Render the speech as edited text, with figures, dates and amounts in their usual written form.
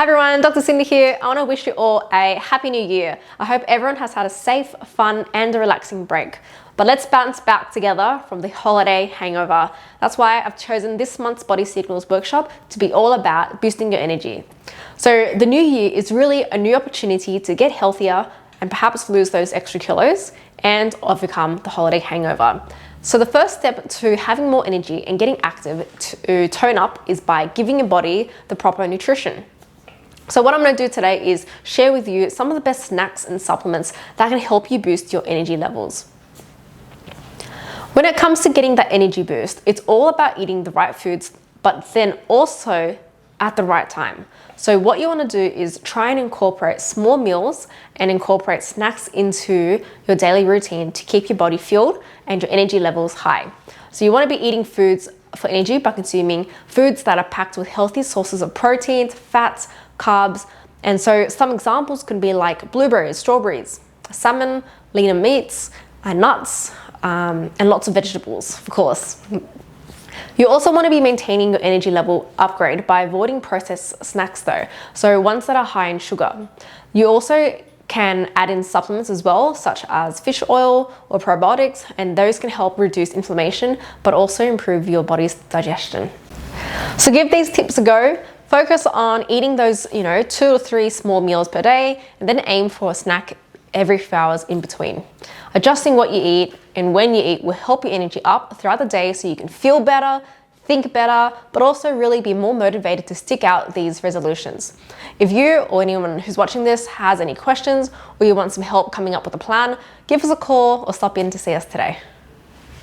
Hi everyone, Dr. Cindy here. I want to wish you all a happy new year. I hope everyone has had a safe, fun and a relaxing break. But let's bounce back together from the holiday hangover. That's why I've chosen this month's Body Signals workshop to be all about boosting your energy. So the new year is really a new opportunity to get healthier and perhaps lose those extra kilos and overcome the holiday hangover. So the first step to having more energy and getting active to tone up is by giving your body the proper nutrition. So what I'm going to do today is share with you some of the best snacks and supplements that can help you boost your energy levels. When it comes to getting that energy boost, it's all about eating the right foods, but then also at the right time. So what you want to do is try and incorporate small meals and incorporate snacks into your daily routine to keep your body fueled and your energy levels high. So you want to be eating foods for energy by consuming foods that are packed with healthy sources of proteins, fats, carbs, and so some examples could be like blueberries, strawberries, salmon, leaner meats, and nuts, and lots of vegetables, of course. You also want to be maintaining your energy level upgrade by avoiding processed snacks though, so ones that are high in sugar. You also can add in supplements as well, such as fish oil or probiotics, and those can help reduce inflammation, but also improve your body's digestion. So give these tips a go. Focus on eating those, 2 to 3 small meals per day, and then aim for a snack every few hours in between. Adjusting what you eat and when you eat will help your energy up throughout the day so you can feel better, think better, but also really be more motivated to stick out these resolutions. If you or anyone who's watching this has any questions or you want some help coming up with a plan, give us a call or stop in to see us today.